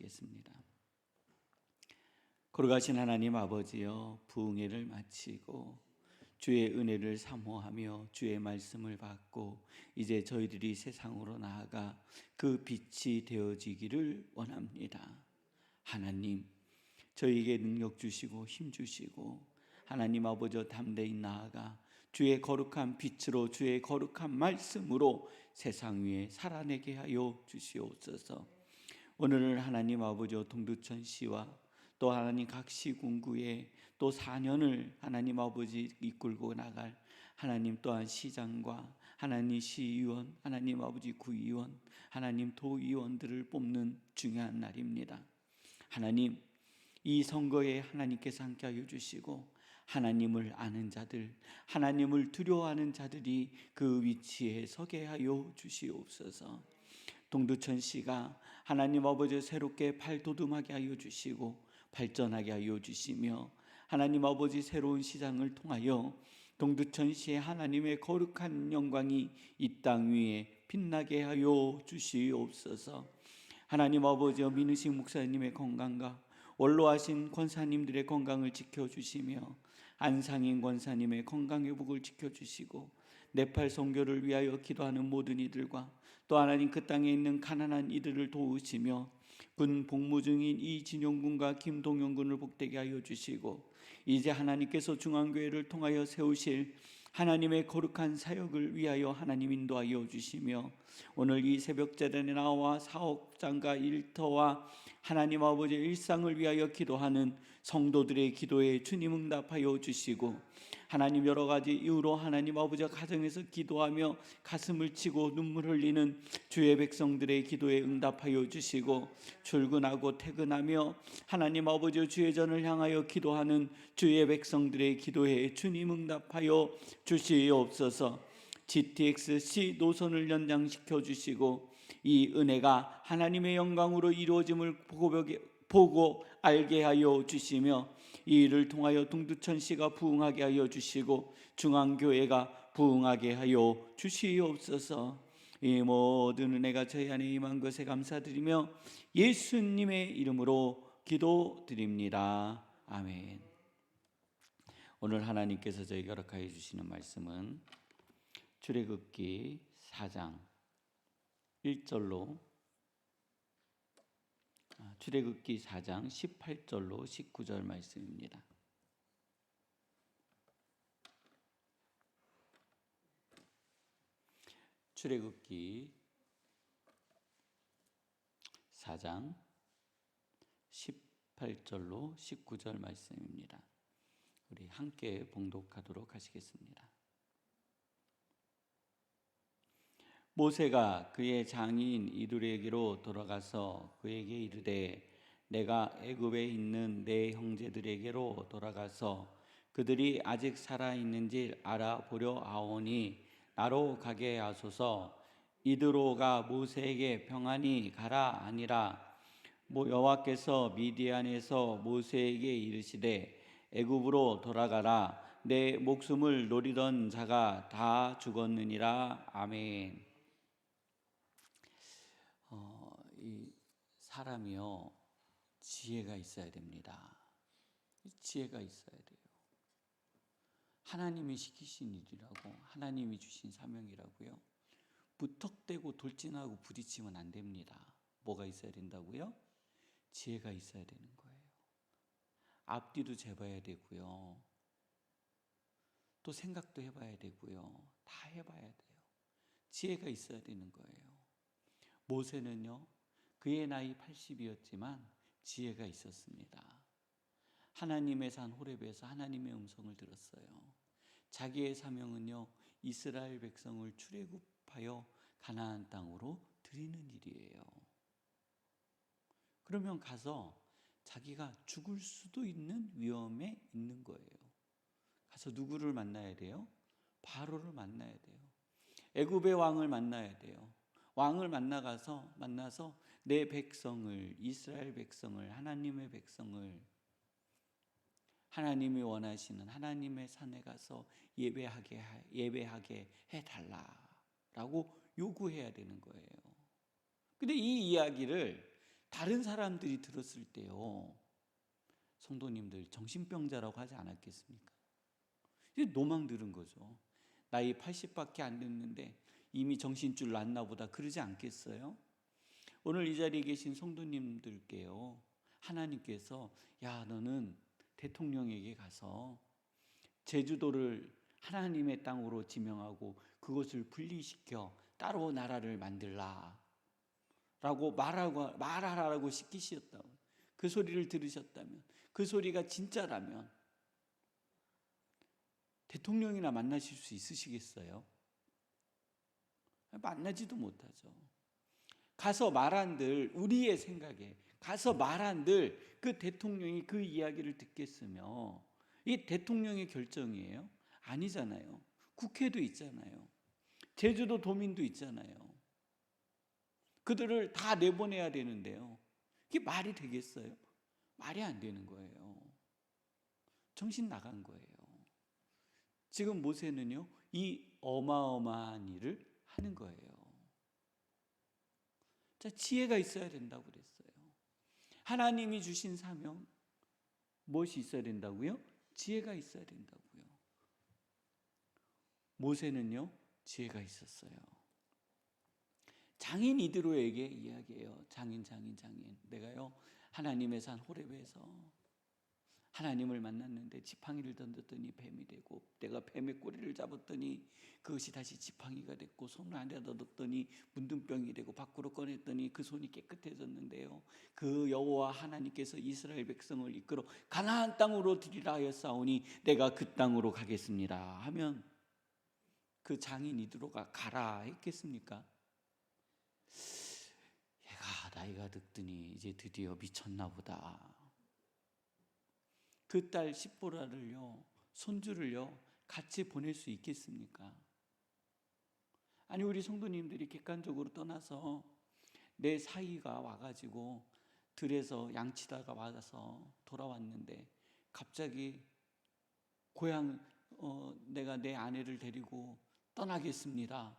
기도하시겠습니다. 거룩하신 하나님 아버지여, 부흥회를 마치고 주의 은혜를 사모하며 주의 말씀을 받고 이제 저희들이 세상으로 나아가 그 빛이 되어지기를 원합니다. 하나님, 저희에게 능력 주시고 힘 주시고 하나님 아버지 담대히 나아가 주의 거룩한 빛으로 주의 거룩한 말씀으로 세상 위에 살아내게 하여 주시옵소서. 오늘은 하나님 아버지 동두천 시와 또 하나님 각 시군구에 또 4년을 하나님 아버지 이끌고 나갈 하나님 또한 시장과 하나님 시의원, 하나님 아버지 구의원, 하나님 도의원들을 뽑는 중요한 날입니다. 하나님, 이 선거에 하나님께서 함께하여 주시고 하나님을 아는 자들, 하나님을 두려워하는 자들이 그 위치에 서게 하여 주시옵소서. 동두천 시가 하나님 아버지 새롭게 발돋움하게 하여 주시고 발전하게 하여 주시며 하나님 아버지 새로운 시장을 통하여 동두천시의 하나님의 거룩한 영광이 이 땅 위에 빛나게 하여 주시옵소서. 하나님 아버지여, 민의식 목사님의 건강과 원로하신 권사님들의 건강을 지켜주시며 안상인 권사님의 건강 회복을 지켜주시고 네팔 선교를 위하여 기도하는 모든 이들과 또 하나님 그 땅에 있는 가난한 이들을 도우시며 군 복무 중인 이진용 군과 김동영 군을 복되게 하여 주시고 이제 하나님께서 중앙교회를 통하여 세우실 하나님의 거룩한 사역을 위하여 하나님 인도하여 주시며 오늘 이 새벽제단에 나와 사업장과 일터와 하나님 아버지의 일상을 위하여 기도하는 성도들의 기도에 주님 응답하여 주시고 하나님 여러 가지 이유로 하나님 아버지가 가정에서 기도하며 가슴을 치고 눈물 흘리는 주의 백성들의 기도에 응답하여 주시고 출근하고 퇴근하며 하나님 아버지 주의 전을 향하여 기도하는 주의 백성들의 기도에 주님 응답하여 주시옵소서. GTX-C 노선을 연장시켜 주시고 이 은혜가 하나님의 영광으로 이루어짐을 보고 알게 하여 주시며 이 일을 통하여 동두천시가 부흥하게 하여 주시고 중앙교회가 부흥하게 하여 주시옵소서. 이 모든 은혜가 저희 안에 임한 것에 감사드리며 예수님의 이름으로 기도드립니다. 아멘. 오늘 하나님께서 저에게 허락하여 주시는 말씀은 출애굽기 4장 1절로 출애굽기 4장 18절로 19절 말씀입니다. 출애굽기 4장 18절로 19절 말씀입니다. 우리 함께 봉독하도록 하시겠습니다. 모세가 그의 장인 이들에게로 돌아가서 그에게 이르되 내가 애굽에 있는 내 형제들에게로 돌아가서 그들이 아직 살아있는지 알아보려 하오니 나로 가게 하소서. 이드로가 모세에게 평안히 가라 하니라. 여호와께서 미디안에서 모세에게 이르시되 애굽으로 돌아가라. 내 목숨을 노리던 자가 다 죽었느니라. 아멘. 이 사람이요, 지혜가 있어야 됩니다. 지혜가 있어야 돼요. 하나님이 시키신 일이라고, 하나님이 주신 사명이라고요. 무턱대고 돌진하고 부딪히면 안 됩니다. 뭐가 있어야 된다고요? 지혜가 있어야 되는 거예요. 앞뒤도 재봐야 되고요. 또 생각도 해봐야 되고요. 다 해봐야 돼요. 지혜가 있어야 되는 거예요. 모세는요, 그의 나이 80이었지만 지혜가 있었습니다. 하나님의 산 호렙에서 하나님의 음성을 들었어요. 자기의 사명은요, 이스라엘 백성을 출애굽하여 가나안 땅으로 드리는 일이에요. 그러면 가서 자기가 죽을 수도 있는 위험에 있는 거예요. 가서 누구를 만나야 돼요? 바로를 만나야 돼요. 애굽의 왕을 만나야 돼요. 왕을 만나서 내 백성을, 이스라엘 백성을, 하나님의 백성을 하나님이 원하시는 하나님의 산에 가서 예배하게 해달라라고 요구해야 되는 거예요. 근데 이 이야기를 다른 사람들이 들었을 때요, 성도님들 정신병자라고 하지 않았겠습니까? 이게 노망 들은 거죠. 나이 80밖에 안 됐는데 이미 정신줄 났나 보다 그러지 않겠어요? 오늘 이 자리에 계신 성도님들께요, 하나님께서 야, 너는 대통령에게 가서 제주도를 하나님의 땅으로 지명하고 그것을 분리시켜 따로 나라를 만들라 라고 말하라고 시키셨다고, 그 소리를 들으셨다면, 그 소리가 진짜라면 대통령이나 만나실 수 있으시겠어요? 만나지도 못하죠. 가서 말한들, 우리의 생각에 가서 말한들 그 대통령이 그 이야기를 듣겠으며, 이 대통령의 결정이에요? 아니잖아요. 국회도 있잖아요. 제주도 도민도 있잖아요. 그들을 다 내보내야 되는데요, 이게 말이 되겠어요? 말이 안 되는 거예요. 정신 나간 거예요. 지금 모세는요, 이 어마어마한 일을 하는 거예요. 자, 지혜가 있어야 된다고 그랬어요. 하나님이 주신 사명, 무엇이 있어야 된다고요? 지혜가 있어야 된다고요. 모세는요, 지혜가 있었어요. 장인 이드로에게 이야기해요. 장인. 내가요, 하나님의 산 호렙에서 하나님을 만났는데 지팡이를 던졌더니 뱀이 되고, 내가 뱀의 꼬리를 잡았더니 그것이 다시 지팡이가 됐고, 손을 안에다 넣었더니 문둥병이 되고, 밖으로 꺼냈더니 그 손이 깨끗해졌는데요, 그 여호와 하나님께서 이스라엘 백성을 이끌어 가나안 땅으로 들이라 하였사오니 내가 그 땅으로 가겠습니다 하면 그 장인 이드로가 가라 했겠습니까? 얘가 나이가 늙더니 이제 드디어 미쳤나 보다. 그 딸 십보라를요, 손주를요 같이 보낼 수 있겠습니까? 아니, 우리 성도님들이 객관적으로 떠나서 내 사위가 와가지고 들에서 양치다가 와서 돌아왔는데 갑자기 고향, 내가 내 아내를 데리고 떠나겠습니다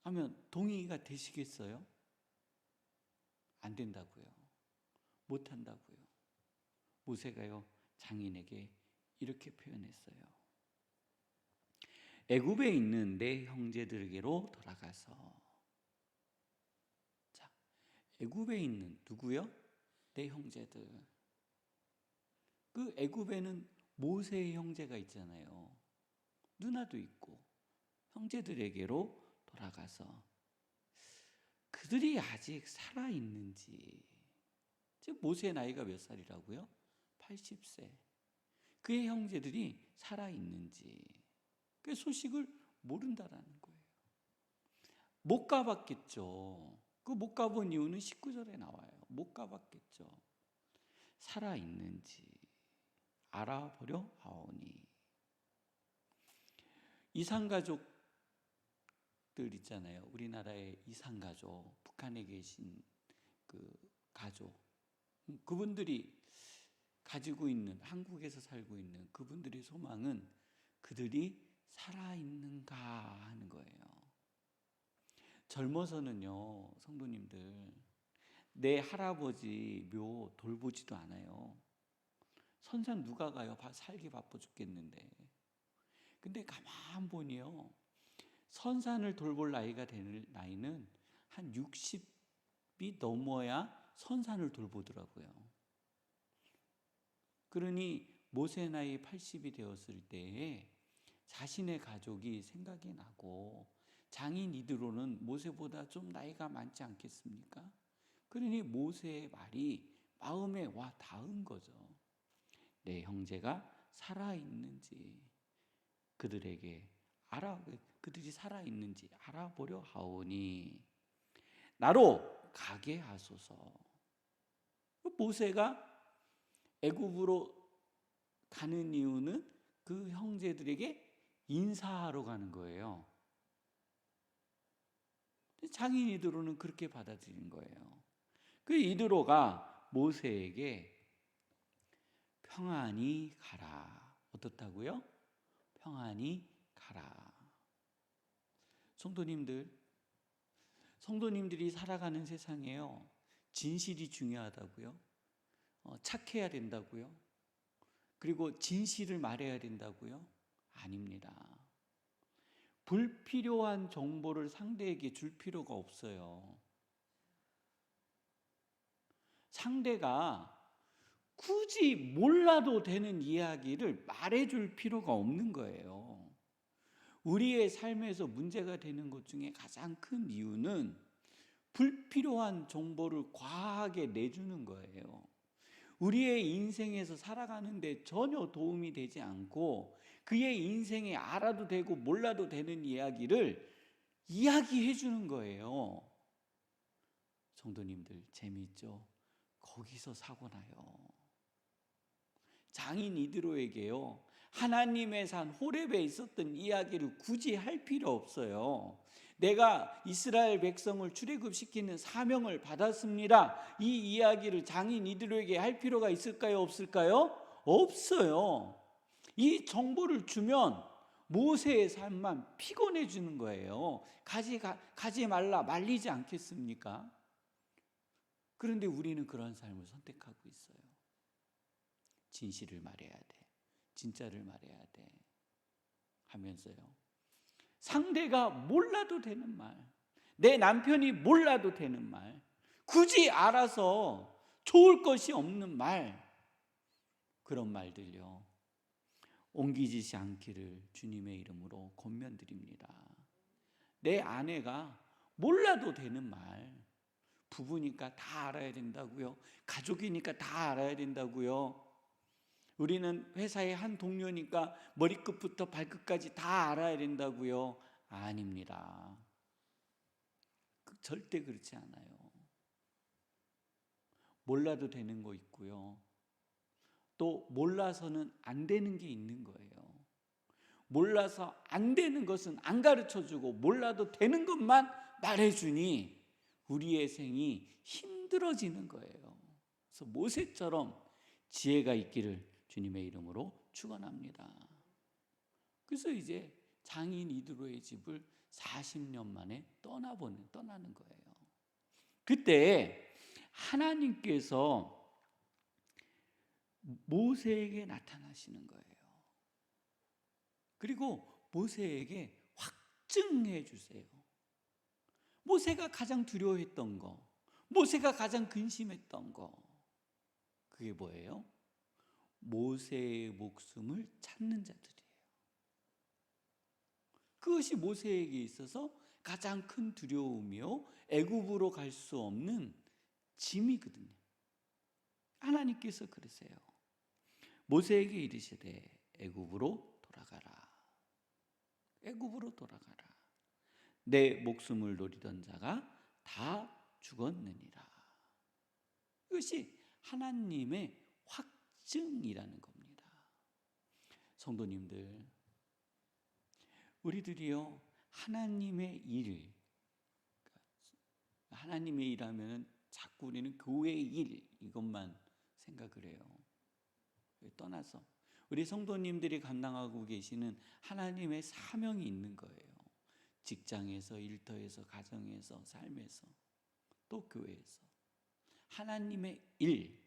하면 동의가 되시겠어요? 안 된다고요. 못 한다고요. 모세가요, 장인에게 이렇게 표현했어요. 애굽에 있는 내 형제들에게로 돌아가서. 자, 애굽에 있는 누구요? 내 형제들. 그 애굽에는 모세의 형제가 있잖아요. 누나도 있고. 형제들에게로 돌아가서 그들이 아직 살아있는지. 지금 모세의 나이가 몇 살이라고요? 80세. 그의 형제들이 살아있는지 그 소식을 모른다라는 거예요. 못 가봤겠죠. 그 못 가본 이유는 19절에 나와요. 못 가봤겠죠. 살아있는지 알아보려 하오니. 이산가족들 있잖아요. 우리나라의 이산가족, 북한에 계신 그 가족, 그분들이 가지고 있는, 한국에서 살고 있는 그분들의 소망은 그들이 살아있는가 하는 거예요. 젊어서는요, 성도님들, 내 할아버지 묘 돌보지도 않아요. 선산 누가 가요? 살기 바빠 죽겠는데. 근데 가만 보니요, 선산을 돌볼 나이가 되는 나이는 한 60이 넘어야 선산을 돌보더라고요. 그러니 모세 나이 80이 되었을 때에 자신의 가족이 생각이 나고, 장인 이드로는 모세보다 좀 나이가 많지 않겠습니까? 그러니 모세의 말이 마음에 와 닿은 거죠. 내 형제가 살아있는지 그들이 살아있는지 알아보려 하오니 나로 가게 하소서. 모세가 애굽으로 가는 이유는 그 형제들에게 인사하러 가는 거예요. 장인 이드로는 그렇게 받아들인 거예요. 그 이드로가 모세에게 평안히 가라. 어떻다고요? 평안히 가라. 성도님들이 살아가는 세상에요, 진실이 중요하다고요? 착해야 된다고요? 그리고 진실을 말해야 된다고요? 아닙니다. 불필요한 정보를 상대에게 줄 필요가 없어요. 상대가 굳이 몰라도 되는 이야기를 말해줄 필요가 없는 거예요. 우리의 삶에서 문제가 되는 것 중에 가장 큰 이유는 불필요한 정보를 과하게 내주는 거예요. 우리의 인생에서 살아가는데 전혀 도움이 되지 않고 그의 인생에 알아도 되고 몰라도 되는 이야기를 이야기해 주는 거예요. 성도님들 재미있죠? 거기서 사고 나요. 장인 이드로에게요, 하나님의 산 호렙에 있었던 이야기를 굳이 할 필요 없어요. 내가 이스라엘 백성을 출애굽시키는 사명을 받았습니다. 이 이야기를 장인 이드로에게 할 필요가 있을까요? 없을까요? 없어요. 이 정보를 주면 모세의 삶만 피곤해지는 거예요. 가지 말라 말리지 않겠습니까? 그런데 우리는 그런 삶을 선택하고 있어요. 진실을 말해야 돼, 진짜를 말해야 돼 하면서요, 상대가 몰라도 되는 말, 내 남편이 몰라도 되는 말, 굳이 알아서 좋을 것이 없는 말, 그런 말들요, 옮기지 않기를 주님의 이름으로 권면드립니다. 내 아내가 몰라도 되는 말, 부부니까 다 알아야 된다고요? 가족이니까 다 알아야 된다고요? 우리는 회사의 한 동료니까 머리끝부터 발끝까지 다 알아야 된다고요? 아닙니다. 절대 그렇지 않아요. 몰라도 되는 거 있고요, 또 몰라서는 안 되는 게 있는 거예요. 몰라서 안 되는 것은 안 가르쳐주고 몰라도 되는 것만 말해주니 우리의 생이 힘들어지는 거예요. 그래서 모세처럼 지혜가 있기를 주님의 이름으로 축원합니다. 그래서 이제 장인 이드로의 집을 40년 만에 떠나는 거예요. 그때 하나님께서 모세에게 나타나시는 거예요. 그리고 모세에게 확증해 주세요. 모세가 가장 두려워했던 거, 모세가 가장 근심했던 거, 그게 뭐예요? 모세의 목숨을 찾는 자들이에요. 그것이 모세에게 있어서 가장 큰 두려움이요, 애굽으로 갈 수 없는 짐이거든요. 하나님께서 그러세요. 모세에게 이르시되 애굽으로 돌아가라. 애굽으로 돌아가라. 내 목숨을 노리던 자가 다 죽었느니라. 이것이 하나님의 확증이라는 겁니다. 성도님들, 우리들이요, 하나님의 일, 하나님의 일하면 자꾸 우리는 교회의 일 이것만 생각을 해요. 떠나서 우리 성도님들이 감당하고 계시는 하나님의 사명이 있는 거예요. 직장에서, 일터에서, 가정에서, 삶에서, 또 교회에서 하나님의 일,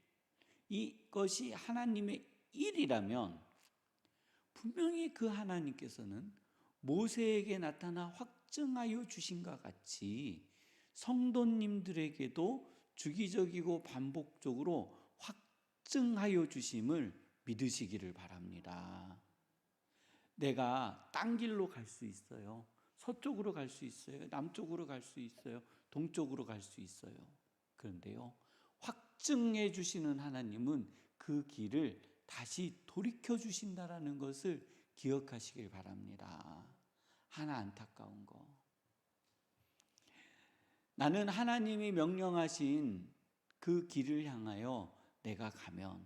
이것이 하나님의 일이라면 분명히 그 하나님께서는 모세에게 나타나 확증하여 주신과 같이 성도님들에게도 주기적이고 반복적으로 확증하여 주심을 믿으시기를 바랍니다. 내가 딴 길로 갈 수 있어요. 서쪽으로 갈 수 있어요. 남쪽으로 갈 수 있어요. 동쪽으로 갈 수 있어요. 그런데요, 확증해 주시는 하나님은 그 길을 다시 돌이켜 주신다라는 것을 기억하시길 바랍니다. 하나 안타까운 거, 나는 하나님이 명령하신 그 길을 향하여 내가 가면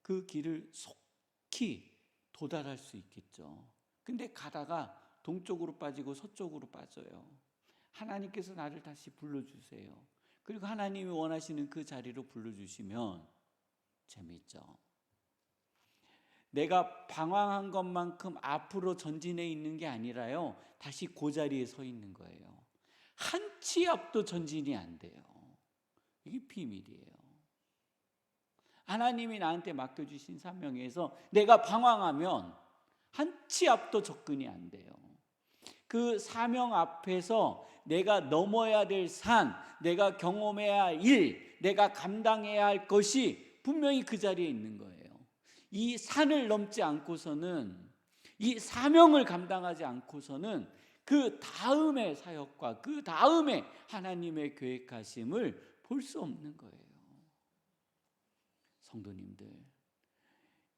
그 길을 속히 도달할 수 있겠죠. 근데 가다가 동쪽으로 빠지고 서쪽으로 빠져요. 하나님께서 나를 다시 불러주세요. 그리고 하나님이 원하시는 그 자리로 불러주시면 재미있죠. 내가 방황한 것만큼 앞으로 전진해 있는 게 아니라요, 다시 그 자리에 서 있는 거예요. 한 치 앞도 전진이 안 돼요. 이게 비밀이에요. 하나님이 나한테 맡겨주신 사명에서 내가 방황하면 한 치 앞도 접근이 안 돼요. 그 사명 앞에서 내가 넘어야 될 산, 내가 경험해야 할 일, 내가 감당해야 할 것이 분명히 그 자리에 있는 거예요. 이 산을 넘지 않고서는, 이 사명을 감당하지 않고서는 그 다음의 사역과 그 다음에 하나님의 계획하심을 볼 수 없는 거예요. 성도님들,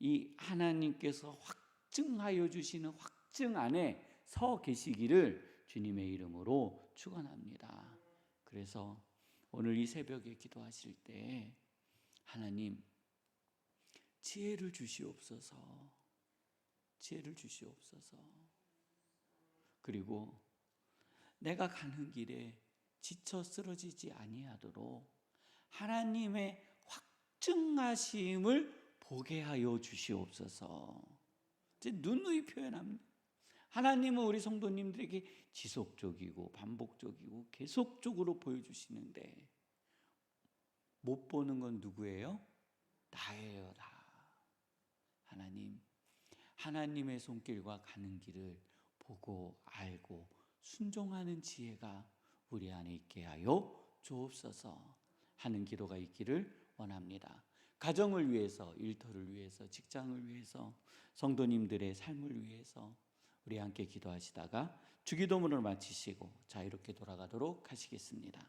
이 하나님께서 확증하여 주시는 확증 안에 서 계시기를 주님의 이름으로 축원합니다. 그래서 오늘 이 새벽에 기도하실 때 하나님 지혜를 주시옵소서. 지혜를 주시옵소서. 그리고 내가 가는 길에 지쳐 쓰러지지 아니하도록 하나님의 확증하심을 보게 하여 주시옵소서. 이제 누누이 표현합니다. 하나님은 우리 성도님들에게 지속적이고 반복적이고 계속적으로 보여주시는데 못 보는 건 누구예요? 나예요, 나. 하나님, 하나님의 손길과 가는 길을 보고 알고 순종하는 지혜가 우리 안에 있게 하여 주옵소서 하는 기도가 있기를 원합니다. 가정을 위해서, 일터를 위해서, 직장을 위해서, 성도님들의 삶을 위해서 우리 함께 기도하시다가 주기도문을 마치시고 자유롭게 돌아가도록 하시겠습니다.